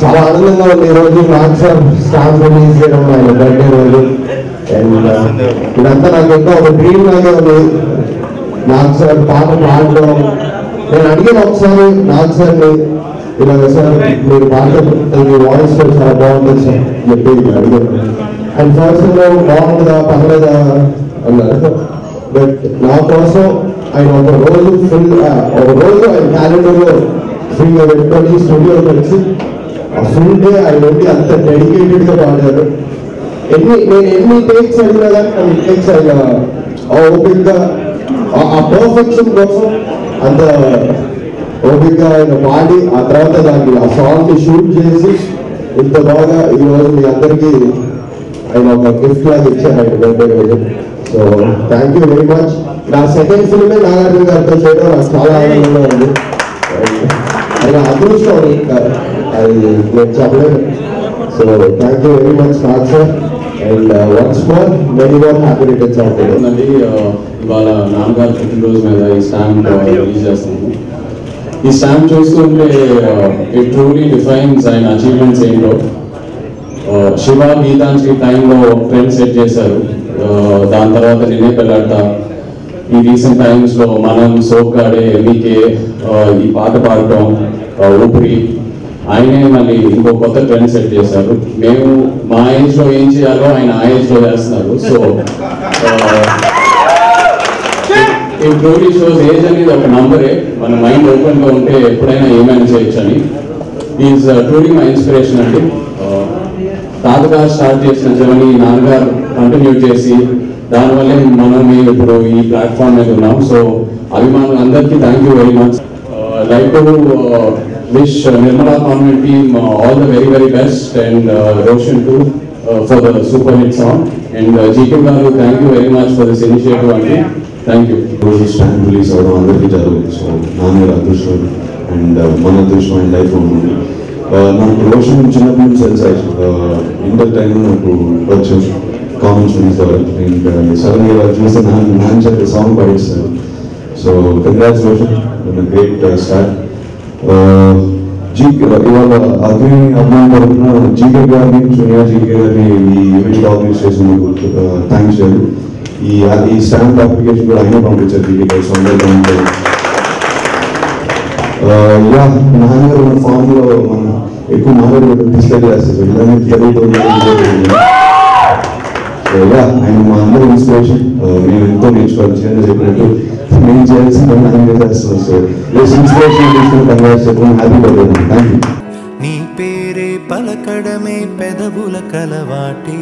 చాలా ఆనందంగా ఉంది ఈరోజు నాకు సార్ స్టాంప్ రిలీజ్ చేయడం ఆయన బర్త్డే రోజు. అండ్ ఇదంతా నాకు ఇంకా ఒక డ్రీమ్ లాగే ఉంది. నాకు సార్ పాట పాడడం నేను అడిగిన ఒకసారి నాకు సార్ని ఇలాగ సార్ మీరు పాట మీ వాయిస్ చాలా బాగుంటుంది సార్ చెప్పి అడిగాను. అండ్ ఫస్ట్ బాగుంటుందా పర్లేదా అన్నారు. బట్ నా కోసం ఆయన ఒక రోజు ఆయన క్యాలెండర్లో ఫ్రీగా పెట్టుకొని స్టూడియోకి వచ్చి ఆ ఫుల్ డే ఆయన ఉండి అంత డెడికేటెడ్గా పాడారు. నేను ఎన్ని టేక్స్ అడిగినా కానీ కొన్ని టేక్స్ ఆయన ఓపిక్గా ఆ పర్ఫెక్షన్ కోసం అంత ఓపిక్గా ఆయన పాడి ఆ తర్వాత దాన్ని ఆ సాంగ్ని షూట్ చేసి ఇంత బాగా ఈరోజు మీ అందరికీ ఆయన ఒక గిఫ్ట్ లాగా ఇచ్చారు ఆయన బర్త్డే రోజు. So thank you very much. నా సెకండ్ ఫిల్మే నాగార్జున గారితో చేయడం నాకు చాలా ఆనందంగా ఉంది. ఆయన అదృష్టం అది నేను చెప్పలేను. So thank you very much Nag sir. And once more many more happy returns of the day. ఇవాళ నాన్నగారు పుట్టినరోజు మీద ఈ స్టాంప్ రిలీజ్ చేస్తున్నాము. ఈ స్టాంప్ చూస్తుంటే ఇట్ ట్రూలీ డిఫైన్స్ ఆయన అచీవ్మెంట్స్ ఏంటో. శివ గీతాంజలి టైంలో ట్రెండ్ సెట్ చేశారు. దాని తర్వాత నిన్నే పెళ్ళాడతా, ఈ రీసెంట్ టైమ్స్లో మనం సోగ్గాడే ఎంబీకే ఈ పాట పాడటం ఊపిరి ఆయనే మళ్ళీ ఇంకో కొత్త ట్రెండ్ సెట్ చేశారు. మేము మా ఏజ్లో ఏం చేయాలో ఆయన ఆ ఏజ్లో చేస్తున్నారు. సో ఈ ట్రూలీ షోస్ ఏజ్ అనేది ఒక నంబరే. మన మైండ్ ఓపెన్గా ఉంటే ఎప్పుడైనా ఏమైనా చేయొచ్చు అని. ఈజ్ ట్రూలీ మై ఇన్స్పిరేషన్ అండి. తాతగారు స్టార్ట్ చేసిన జర్నీ నాన్నగారు కంటిన్యూ చేసి దానివల్లే మనం ఇప్పుడు ఈ ప్లాట్ఫామ్ మీద ఉన్నాం. సో అభిమానులు అందరికీ thank you very much. Like to wish Nirmala convent team all the very very best and Roshan too for the super hit song. And GK garu thank you very much for this initiative అండి. Thank you. Stand release అవ్వడం అందరికీ జరుగుతుంది. So నాన్నగారు అదృష్టం and మన అదృష్టం and life ఉంది. నాకు రోషన్ చిన్నప్పటి నుంచి తెలుసు. ఇంటర్ టైంలో నాకు వచ్చాను కామన్ స్టడీస్ ద్వారా. అండ్ సడన్గా వాళ్ళు చూస్తే నాన్న చెప్పే సాంగ్ పాడిస్తారు. So congrats Roshan, great start. ఇవాళ అగ్ని అభిమాన్ తరఫున జీకే గారిని సోనియా జీకే గారిని ఈ ఈవెంట్ ఆర్గనైజ్ చేసినందుకు థ్యాంక్స్ చేయాలి. ఈ స్టాంప్ అప్లికేషన్ కూడా అయినా పంపించారు జీకే గారు. సో నాన్నగారు ఉన్న ఫామ్లో మనం ఎక్కువ మాట్లాడి డిస్కస్ చేస్తారు. ఇలానే ఆయన మా అందరూ ఇన్స్పిరేషన్. మేము ఎంతో నేర్చుకోవాలి. చిన్న చెప్పినట్టు మేము చేయాల్సిన ఆయన చేస్తాం. సో ఇన్స్పిరేషన్ తీసుకుని కంగ్రాట్స్ చెప్పడం హ్యాపీ బర్త్డే. Thank you. నీ పేరే పలకడమే పెదవుల కలవాటి,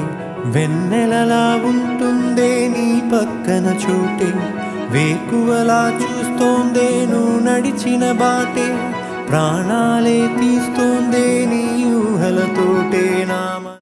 వెన్నెలలా ఉంటుందే నీ పక్కన చోటే, వేకువలా చూస్తోందే నువ్వు నడిచిన బాటే, ప్రాణాలే తీస్తోందే నీ ఊహలతోటే.